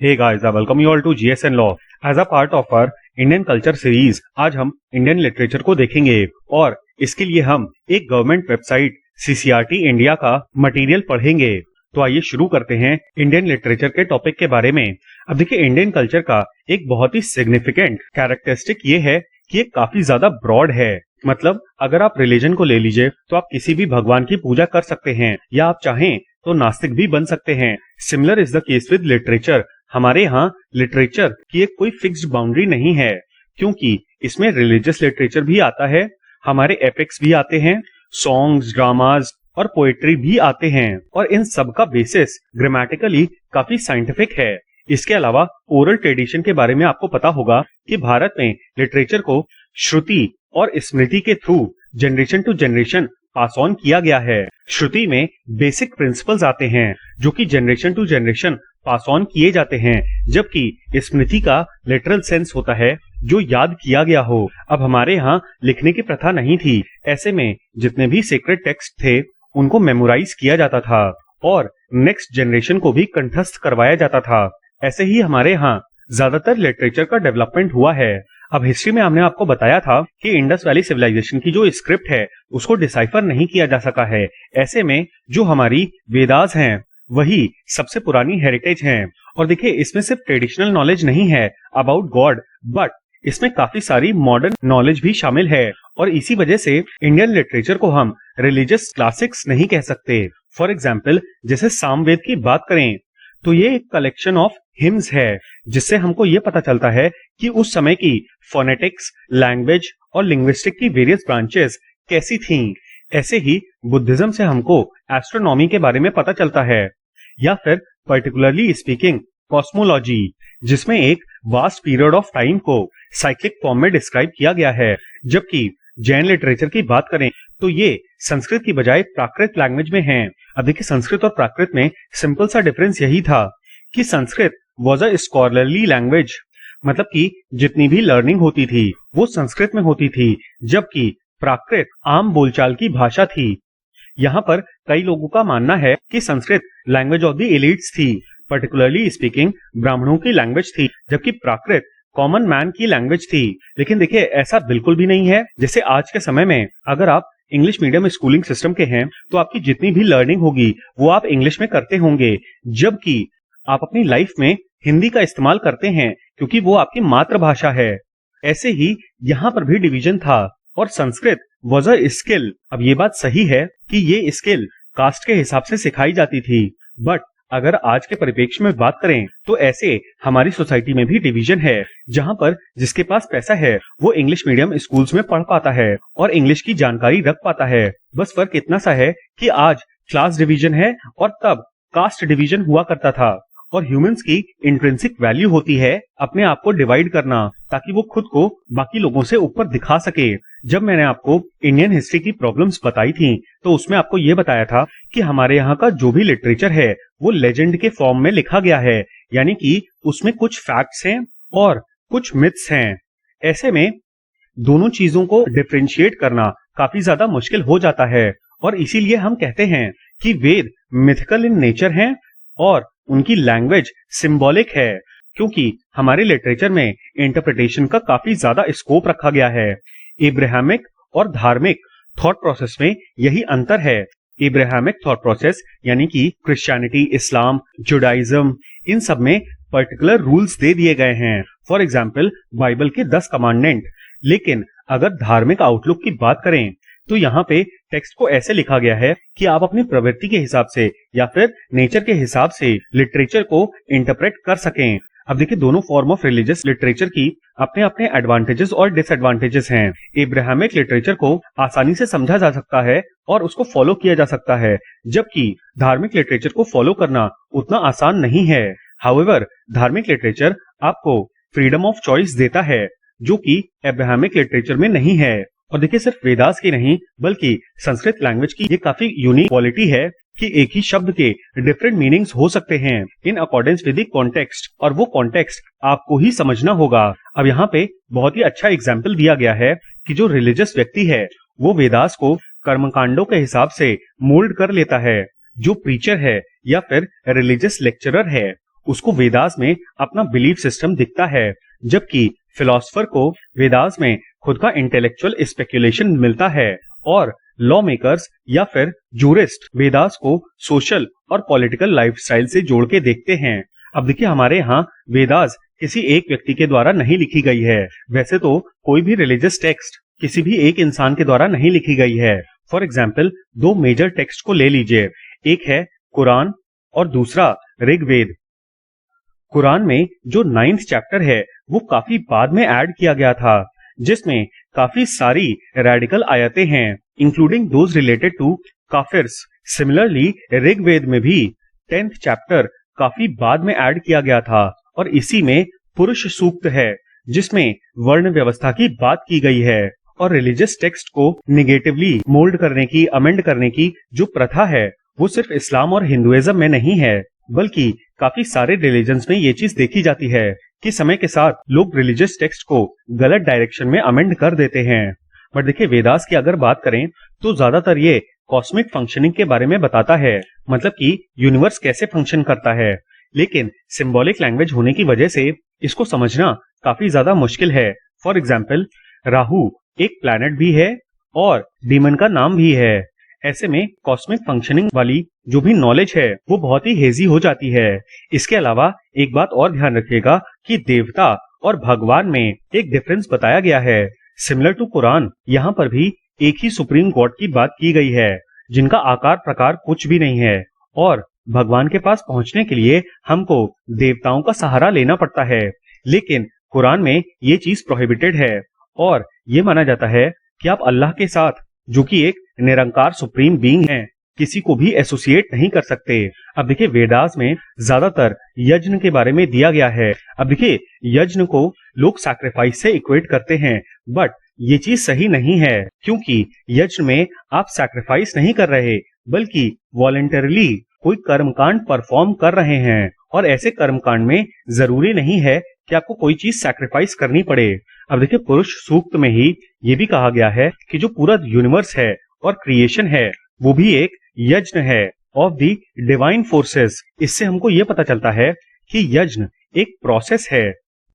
Hey guys, I welcome you all to GSN Law. As a part of our Indian Culture Series, आज हम Indian literature को देखेंगे और इसके लिए हम एक गवर्नमेंट वेबसाइट CCRT इंडिया का मटेरियल पढ़ेंगे। तो आइए शुरू करते हैं इंडियन लिटरेचर के टॉपिक के बारे में। अब देखिए, इंडियन कल्चर का एक बहुत ही सिग्निफिकेंट कैरेक्टरिस्टिक ये है कि ये काफी ज्यादा ब्रॉड है। मतलब अगर आप रिलीजन को ले लीजिए तो आप किसी भी भगवान की पूजा कर सकते हैं या आप चाहें तो नास्तिक भी बन सकते हैं। Similar is the case with literature. हमारे यहाँ लिटरेचर की एक कोई फिक्स्ड बाउंड्री नहीं है, क्योंकि इसमें रिलीजियस लिटरेचर भी आता है, हमारे एपिक्स भी आते हैं, सॉन्ग्स, ड्रामाज और पोएट्री भी आते हैं और इन सब का बेसिस ग्रामेटिकली काफी साइंटिफिक है। इसके अलावा ओरल ट्रेडिशन के बारे में आपको पता होगा कि भारत में लिटरेचर को श्रुति और स्मृति के through generation to generation pass on किया गया है। श्रुति में बेसिक प्रिंसिपल्स आते हैं जो कि generation to generation pass on किए जाते हैं, जबकि स्मृति का लिटरल सेंस होता है जो याद किया गया हो। अब हमारे यहाँ लिखने की प्रथा नहीं थी, ऐसे में जितने भी सीक्रेट टेक्स्ट थे उनको मेमोराइज किया जाता था और नेक्स्ट जनरेशन को भी कंठस्थ करवाया जाता था। ऐसे ही हमारे यहाँ ज्यादातर लिटरेचर का डेवलपमेंट हुआ है। अब हिस्ट्री में हमने आपको बताया था कि इंडस वैली सिविलाइजेशन की जो स्क्रिप्ट है उसको डिसाइफर नहीं किया जा सका है। ऐसे में जो हमारी वेदास हैं वही सबसे पुरानी हेरिटेज हैं। और देखिए, इसमें सिर्फ ट्रेडिशनल नॉलेज नहीं है अबाउट गॉड, बट इसमें काफी सारी मॉडर्न नॉलेज भी शामिल है और इसी वजह से इंडियन लिटरेचर को हम रिलीजियस क्लासिक्स नहीं कह सकते। फॉर एग्जाम्पल, जैसे सामवेद की बात करें तो ये एक कलेक्शन ऑफ हिम्स है, जिससे हमको ये पता चलता है कि उस समय की फोनेटिक्स, लैंग्वेज और लिंग्विस्टिक की वेरियस ब्रांचेस कैसी थीं। ऐसे ही बुद्धिज्म से हमको एस्ट्रोनॉमी के बारे में पता चलता है, या फिर पर्टिकुलरली स्पीकिंग कॉस्मोलॉजी, जिसमें एक वास्ट पीरियड ऑफ टाइम को साइक्लिक फॉर्म में डिस्क्राइब किया गया है। जबकि जैन लिटरेचर की बात करें तो ये संस्कृत की बजाय प्राकृत लैंग्वेज में है। अब देखिए, संस्कृत और प्राकृत में सिंपल सा डिफरेंस यही था कि Sanskrit was a scholarly language, मतलब कि जितनी भी लर्निंग होती थी वो संस्कृत में होती थी, जबकि प्राकृत आम बोलचाल की भाषा थी। यहाँ पर कई लोगों का मानना है कि Sanskrit language of the elites थी, पर्टिकुलरली स्पीकिंग ब्राह्मणों की लैंग्वेज थी, जबकि प्राकृत कॉमन मैन की लैंग्वेज थी। लेकिन देखिए, ऐसा बिल्कुल भी नहीं है। जैसे आज के समय में अगर आप इंग्लिश मीडियम स्कूलिंग सिस्टम के हैं तो आपकी जितनी भी लर्निंग होगी वो आप इंग्लिश में करते होंगे, जबकि आप अपनी लाइफ में हिंदी का इस्तेमाल करते हैं क्योंकि वो आपकी मातृभाषा है। ऐसे ही यहाँ पर भी डिवीजन था और संस्कृत वॉज अ स्किल। अब ये बात सही है कि ये स्किल कास्ट के हिसाब से सिखाई जाती थी, बट अगर आज के परिप्रेक्ष्य में बात करें तो ऐसे हमारी सोसाइटी में भी डिवीजन है, जहां पर जिसके पास पैसा है वो इंग्लिश मीडियम स्कूल्स में पढ़ पाता है और इंग्लिश की जानकारी रख पाता है। बस फर्क इतना सा है कि आज क्लास डिवीजन है और तब कास्ट डिवीजन हुआ करता था। और ह्यूमंस की इंट्रिंसिक वैल्यू होती है अपने आप को डिवाइड करना, ताकि वो खुद को बाकी लोगों से ऊपर दिखा सके। जब मैंने आपको इंडियन हिस्ट्री की प्रॉब्लम्स बताई थी तो उसमें आपको ये बताया था कि हमारे यहाँ का जो भी लिटरेचर है वो लेजेंड के फॉर्म में लिखा गया है, यानी कि उसमें कुछ फैक्ट्स हैं और कुछ मिथ्स हैं। ऐसे में दोनों चीजों को डिफरेंशिएट करना काफी ज्यादा मुश्किल हो जाता है और इसीलिए हम कहते हैं कि वेद मिथिकल इन नेचर हैं और उनकी लैंग्वेज सिंबॉलिक है, क्योंकि हमारे लिटरेचर में इंटरप्रिटेशन का काफी ज्यादा स्कोप रखा गया है। इब्राहिमिक और धार्मिक थॉट प्रोसेस में यही अंतर है। इब्राहिमिक थॉट प्रोसेस यानी कि क्रिश्चियनिटी, इस्लाम, जुडाइज्म, इन सब में पर्टिकुलर रूल्स दे दिए गए हैं। फॉर एग्जाम्पल, बाइबल के 10 कमांडमेंट। लेकिन अगर धार्मिक आउटलुक की बात करें तो यहाँ पे टेक्स्ट को ऐसे लिखा गया है कि आप अपनी प्रवृत्ति के हिसाब से या फिर नेचर के हिसाब से लिटरेचर को इंटरप्रेट कर सकें। अब देखिए, दोनों फॉर्म ऑफ रिलीजियस लिटरेचर की अपने अपने एडवांटेजेस और डिसएडवांटेजेस हैं। इब्राहिमिक लिटरेचर को आसानी से समझा जा सकता है और उसको फॉलो किया जा सकता है, जबकि धार्मिक लिटरेचर को फॉलो करना उतना आसान नहीं है। हाउएवर, धार्मिक लिटरेचर आपको फ्रीडम ऑफ चॉइस देता है, जो कि इब्राहिमिक लिटरेचर में नहीं है। और देखिए, सिर्फ वेदास की नहीं बल्कि संस्कृत लैंग्वेज की ये काफी यूनिक क्वालिटी है कि एक ही शब्द के डिफरेंट मीनिंग्स हो सकते हैं in accordance with the context, और वो कॉन्टेक्स्ट आपको ही समझना होगा। अब यहाँ पे बहुत ही अच्छा एग्जाम्पल दिया गया है कि जो रिलीजियस व्यक्ति है वो वेदास को कर्मकांडों के हिसाब से मोल्ड कर लेता है, जो प्रीचर है या फिर रिलीजियस लेक्चरर है उसको वेदास में अपना बिलीफ सिस्टम दिखता है, जबकि फिलोसोफर को वेदास में खुद का इंटेलेक्चुअल स्पेक्यूलेशन मिलता है और लॉ मेकर्स या फिर जूरिस्ट वेदास को सोशल और पॉलिटिकल लाइफस्टाइल से जोड़ के देखते हैं। अब देखिए हमारे यहाँ वेदास किसी एक व्यक्ति के द्वारा नहीं लिखी गई है। वैसे तो कोई भी रिलीजियस टेक्स्ट किसी भी एक इंसान के द्वारा नहीं लिखी गई है। फॉर एग्जाम्पल दो मेजर टेक्स्ट को ले लीजिए, एक है कुरान और दूसरा ऋग्वेद। कुरान में जो 9th चैप्टर है वो काफी बाद में ऐड किया गया था, जिसमें काफी सारी रेडिकल आयतें हैं, इंक्लूडिंग दोज रिलेटेड टू काफिर्स। सिमिलरली ऋग्वेद में भी 10th चैप्टर काफी बाद में ऐड किया गया था और इसी में पुरुष सूक्त है, जिसमें वर्ण व्यवस्था की बात की गई है। और रिलीजियस टेक्स्ट को निगेटिवली मोल्ड करने की, अमेंड करने की जो प्रथा है वो सिर्फ इस्लाम और हिंदुइज्म में नहीं है, बल्कि काफी सारे रिलीजन्स में ये चीज देखी जाती है कि समय के साथ लोग रिलीजियस टेक्स्ट को गलत डायरेक्शन में अमेंड कर देते हैं। बट देखिए वेदास की अगर बात करें तो ज्यादातर ये कॉस्मिक फंक्शनिंग के बारे में बताता है, मतलब कि यूनिवर्स कैसे फंक्शन करता है। लेकिन सिंबॉलिक लैंग्वेज होने की वजह से इसको समझना काफी ज्यादा मुश्किल है। फॉर एग्जाम्पल राहु एक प्लैनेट भी है और डीमन का नाम भी है। ऐसे में कॉस्मिक फंक्शनिंग वाली जो भी नॉलेज है वो बहुत ही हेजी हो जाती है। इसके अलावा एक बात और ध्यान रखिएगा कि देवता और भगवान में एक डिफरेंस बताया गया है। सिमिलर टू कुरान, यहाँ पर भी एक ही सुप्रीम गॉड की बात की गई है, जिनका आकार प्रकार कुछ भी नहीं है, और भगवान के पास पहुंचने के लिए हमको देवताओं का सहारा लेना पड़ता है। लेकिन कुरान में ये चीज प्रोहिबिटेड है और ये माना जाता है कि आप अल्लाह के साथ, जो कि एक निरंकार सुप्रीम बीइंग है, किसी को भी एसोसिएट नहीं कर सकते। अब देखिए वेदास में ज्यादातर यज्ञ के बारे में दिया गया है। अब देखिए यज्ञ को लोग सैक्रिफाइस से इक्वेट करते हैं, बट ये चीज सही नहीं है, क्योंकि यज्ञ में आप सैक्रिफाइस नहीं कर रहे बल्कि वॉलंटरली कोई कर्मकांड परफॉर्म कर रहे हैं। और ऐसे कर्मकांड में जरूरी नहीं है कि आपको कोई चीज सैक्रिफाइस करनी पड़े। अब देखिए पुरुष सूक्त में ही ये भी कहा गया है कि जो पूरा यूनिवर्स है और क्रिएशन है वो भी एक यज्ञ है ऑफ द डिवाइन फोर्सेस। इससे हमको ये पता चलता है कि यज्ञ एक प्रोसेस है,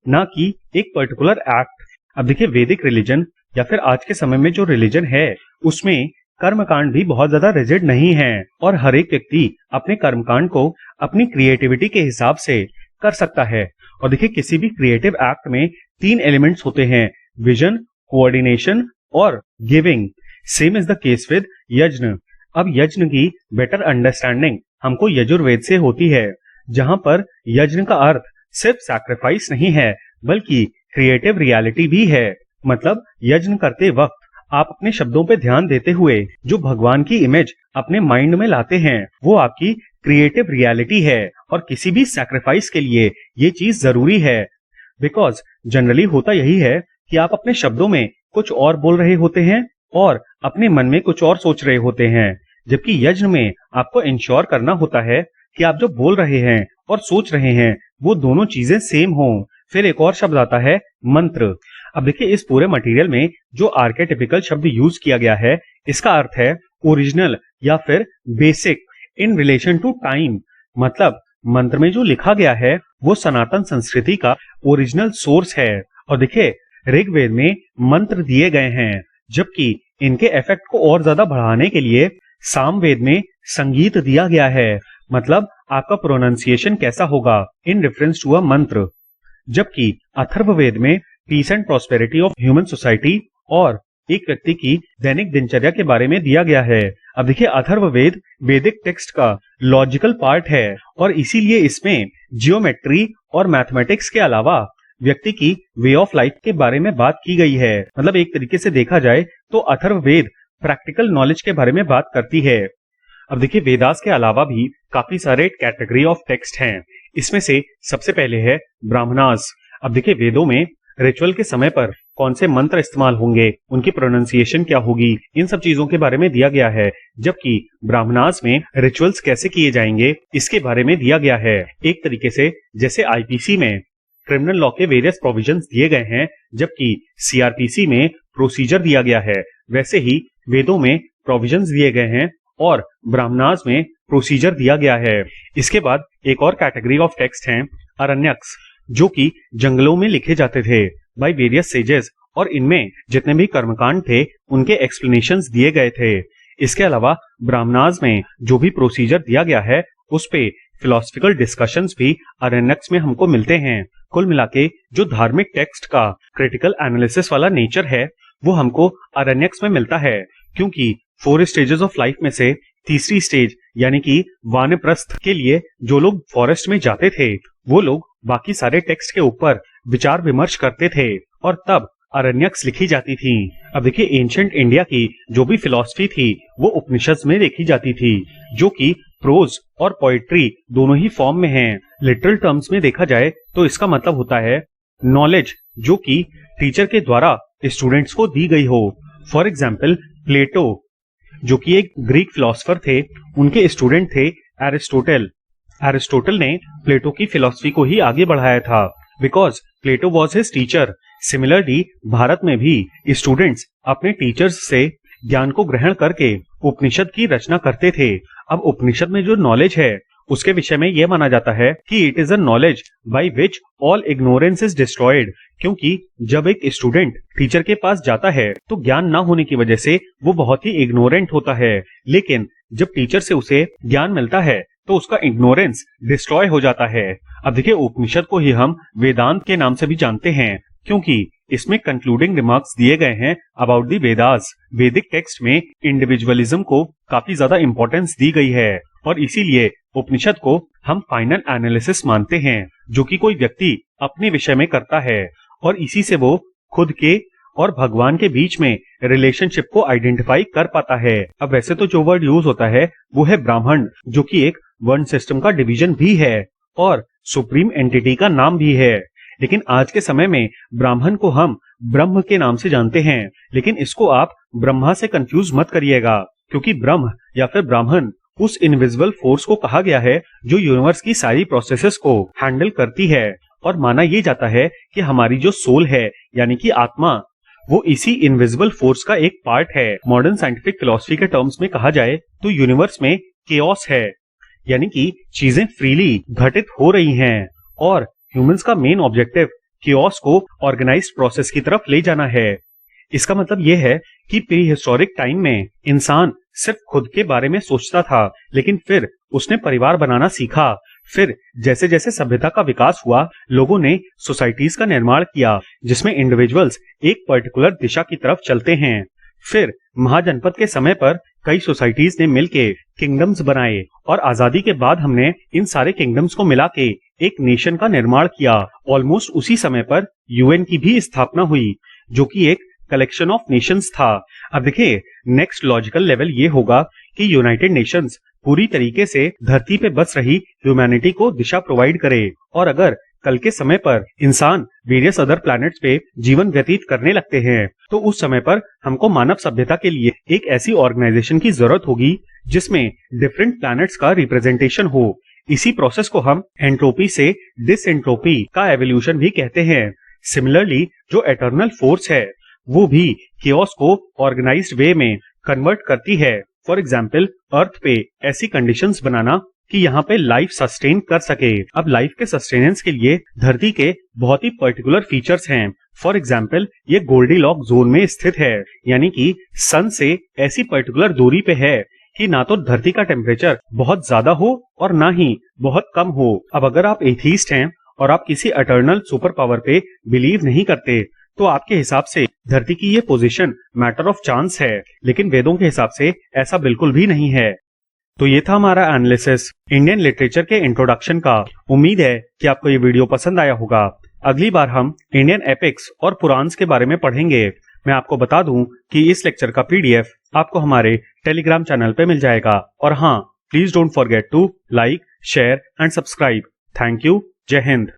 ना कि एक पर्टिकुलर एक्ट। अब देखिए वैदिक रिलीजन या फिर आज के समय में जो रिलीजन है उसमें कर्मकांड भी बहुत ज्यादा रिजिड नहीं है और हर एक व्यक्ति अपने कर्मकांड को अपनी क्रिएटिविटी के हिसाब से कर सकता है। और देखिए किसी भी क्रिएटिव एक्ट में 3 एलिमेंट्स होते हैं, विजन, कोऑर्डिनेशन और giving. Same is the case with यज्ञ। अब यज्ञ की बेटर अंडरस्टैंडिंग हमको यजुर्वेद से होती है, जहां पर यज्ञ का अर्थ सिर्फ सैक्रिफाइस नहीं है बल्कि क्रिएटिव रियलिटी भी है। मतलब यज्ञ करते वक्त आप अपने शब्दों पे ध्यान देते हुए जो भगवान की इमेज अपने माइंड में लाते हैं वो आपकी क्रिएटिव रियलिटी है, और किसी भी सैक्रिफाइस के लिए ये चीज जरूरी है। बिकॉज जनरली होता यही है कि आप अपने शब्दों में कुछ और बोल रहे होते हैं और अपने मन में कुछ और सोच रहे होते हैं, जबकि यज्ञ में आपको इंश्योर करना होता है कि आप जो बोल रहे हैं और सोच रहे हैं वो दोनों चीजें सेम हों। फिर एक और शब्द आता है मंत्र। अब देखिए इस पूरे मटेरियल में जो आर्केटिपिकल शब्द यूज किया गया है इसका अर्थ है ओरिजिनल या फिर basic in relation to time. मतलब मंत्र में जो लिखा गया है वो सनातन संस्कृति का ओरिजिनल सोर्स है। और देखिए ऋग्वेद में मंत्र दिए गए हैं, जबकि इनके इफेक्ट को और ज्यादा बढ़ाने के लिए सामवेद में संगीत दिया गया है। मतलब आपका प्रोनाउंसिएशन कैसा होगा इन रेफरेंस टू अ मंत्र। जबकि अथर्ववेद में peace and prosperity of human society और एक व्यक्ति की दैनिक दिनचर्या के बारे में दिया गया है। अब देखिए अथर्ववेद वैदिक टेक्स्ट का लॉजिकल पार्ट है और इसीलिए इसमें जियोमेट्री और मैथमेटिक्स के अलावा व्यक्ति की वे ऑफ लाइफ के बारे में बात की गई है। मतलब एक तरीके से देखा जाए तो अथर्ववेद प्रैक्टिकल नॉलेज के बारे में बात करती है। अब देखिए वेदास के अलावा भी काफी सारे कैटेगरी ऑफ टेक्स्ट हैं। इसमें से सबसे पहले है ब्राह्मणास। अब देखिए वेदों में रिचुअल के समय पर कौन से मंत्र इस्तेमाल होंगे, उनकी प्रोनाउंसिएशन क्या होगी, इन सब चीजों के बारे में दिया गया है। जबकि ब्राह्मणास में रिचुअल्स कैसे किए जाएंगे इसके बारे में दिया गया है। एक तरीके से जैसे आईपीसी में क्रिमिनल लॉ के वेरियस प्रोविजंस दिए गए हैं, जबकि सीआरपीसी में प्रोसीजर दिया गया है, वैसे ही वेदों में प्रोविजंस दिए गए हैं और ब्राह्मणास में प्रोसीजर दिया गया है। इसके बाद एक और कैटेगरी ऑफ टेक्स्ट हैं अरण्यक्स, जो कि जंगलों में लिखे जाते थे बाय वेरियस सेजेस, और इनमें जितने भी कर्मकांड थे उनके एक्सप्लेनेशंस दिए गए थे। इसके अलावा ब्राह्मणाज में जो भी प्रोसीजर दिया गया है उस पे फिलोसफिकल डिस्कशंस भी अरण्यक्स में हमको मिलते हैं। कुल मिला के जो धार्मिक टेक्स्ट का क्रिटिकल एनालिसिस वाला नेचर है वो हमको अरण्यक्स में मिलता है, क्योंकि 4 स्टेजेस ऑफ लाइफ में से तीसरी स्टेज यानी कि वानप्रस्थ के लिए जो लोग फॉरेस्ट में जाते थे वो लोग बाकी सारे टेक्स्ट के ऊपर विचार विमर्श करते थे और तब अरण्यक्स लिखी जाती थी। अब देखिए एंशिएंट इंडिया की जो भी फिलॉसफी थी वो उपनिषद में देखी जाती थी, जो कि प्रोज और पोएट्री दोनों ही फॉर्म में हैं। लिटरल टर्म्स में देखा जाए तो इसका मतलब होता है नॉलेज जो कि टीचर के द्वारा स्टूडेंट्स को दी गई हो। फॉर एग्जाम्पल प्लेटो जो कि एक ग्रीक फिलोसफर थे, उनके स्टूडेंट थे एरिस्टोटल। एरिस्टोटल ने प्लेटो की फिलॉसफी को ही आगे बढ़ाया था because Plato was his teacher. Similarly Bharat में भी स्टूडेंट्स अपने टीचर्स से ज्ञान को ग्रहण करके उपनिषद की रचना करते थे। अब उपनिषद में जो नॉलेज है उसके विषय में यह माना जाता है कि it is a knowledge by which all ignorance is destroyed, क्योंकि जब एक स्टूडेंट टीचर के पास जाता है तो ज्ञान ना होने की वजह से वो बहुत ही इग्नोरेंट होता है, लेकिन जब टीचर से उसे ज्ञान मिलता है तो उसका इग्नोरेंस डिस्ट्रॉय हो जाता है। अब देखिए उपनिषद को ही हम वेदांत के नाम से भी जानते हैं, क्योंकि इसमें कंक्लूडिंग रिमार्क्स दिए गए हैं अबाउट द वेदास। वैदिक टेक्स्ट में इंडिविजुअलिज्म को काफी ज्यादा इंपॉर्टेंस दी गई है और इसीलिए उपनिषद को हम फाइनल एनालिसिस मानते हैं, जो कि कोई व्यक्ति अपने विषय में करता है और इसी से वो खुद के और भगवान के बीच में रिलेशनशिप को आइडेंटिफाई कर पाता है। अब वैसे तो जो वर्ड यूज होता है वो है ब्राह्मण, जो कि एक वर्ण सिस्टम का डिवीजन भी है और सुप्रीम एंटिटी का नाम भी है, लेकिन आज के समय में ब्राह्मण को हम ब्रह्म के नाम से जानते हैं। लेकिन इसको आप ब्रह्मा से कंफ्यूज मत करिएगा, क्योंकि ब्रह्म या फिर ब्राह्मण उस इनविजिबल फोर्स को कहा गया है जो यूनिवर्स की सारी प्रोसेसेस को हैंडल करती है। और माना यह जाता है कि हमारी जो सोल है यानी कि आत्मा, वो इसी इनविजिबल फोर्स का एक पार्ट है। मॉडर्न साइंटिफिक फिलॉसफी के टर्म्स में कहा जाए तो यूनिवर्स में केओस है, यानी कि चीजें फ्रीली घटित हो रही हैं और ह्यूमंस का मेन ऑब्जेक्टिव केओस को ऑर्गेनाइज्ड प्रोसेस की तरफ ले जाना है। इसका मतलब यह है कि प्री हिस्टोरिक टाइम में इंसान सिर्फ खुद के बारे में सोचता था, लेकिन फिर उसने परिवार बनाना सीखा। फिर जैसे जैसे सभ्यता का विकास हुआ, लोगों ने सोसाइटीज का निर्माण किया जिसमें इंडिविजुअल्स एक पर्टिकुलर दिशा की तरफ चलते हैं। फिर महाजनपद के समय पर कई सोसाइटीज ने मिलके किंगडम्स बनाए और आजादी के बाद हमने इन सारे किंगडम्स को मिला के एक नेशन का निर्माण किया। ऑलमोस्ट उसी समय पर यूएन की भी स्थापना हुई, जो कि एक कलेक्शन ऑफ नेशंस था। अब देखिए नेक्स्ट लॉजिकल लेवल ये होगा कि यूनाइटेड नेशंस पूरी तरीके से धरती पे बस रही ह्यूमैनिटी को दिशा प्रोवाइड करे, और अगर कल के समय पर इंसान वेरियस अदर प्लैनेट्स पे जीवन व्यतीत करने लगते हैं तो उस समय पर हमको मानव सभ्यता के लिए एक ऐसी ऑर्गेनाइजेशन की जरूरत होगी जिसमें डिफरेंट प्लैनेट्स का रिप्रेजेंटेशन हो। इसी प्रोसेस को हम एंट्रोपी से डिसएंट्रोपी का एवोल्यूशन भी कहते हैं। सिमिलरली जो एटर्नल फोर्स है वो भी केओस को ऑर्गेनाइज्ड वे में कन्वर्ट करती है। फॉर एग्जाम्पल अर्थ पे ऐसी कंडीशंस बनाना कि यहाँ पे लाइफ सस्टेन कर सके। अब लाइफ के सस्टेनेंस के लिए धरती के बहुत ही पर्टिकुलर फीचर्स हैं। फॉर एग्जाम्पल ये गोल्डीलॉक जोन में स्थित है, यानी कि सन से ऐसी पर्टिकुलर दूरी पे है कि ना तो धरती का टेम्परेचर बहुत ज्यादा हो और ना ही बहुत कम हो। अब अगर आप एथीस्ट हैं और आप किसी एटर्नल सुपर पावर पे बिलीव नहीं करते तो आपके हिसाब से धरती की ये पोजीशन मैटर ऑफ चांस है, लेकिन वेदों के हिसाब से ऐसा बिल्कुल भी नहीं है। तो ये था हमारा एनालिसिस इंडियन लिटरेचर के इंट्रोडक्शन का। उम्मीद है कि आपको ये वीडियो पसंद आया होगा। अगली बार हम इंडियन एपिक्स और पुराण्स के बारे में पढ़ेंगे। मैं आपको बता दूं कि इस लेक्चर का पीडीएफ आपको हमारे टेलीग्राम चैनल पे मिल जाएगा। और हाँ, please don't forget to like, share and subscribe. Thank you. जय हिंद।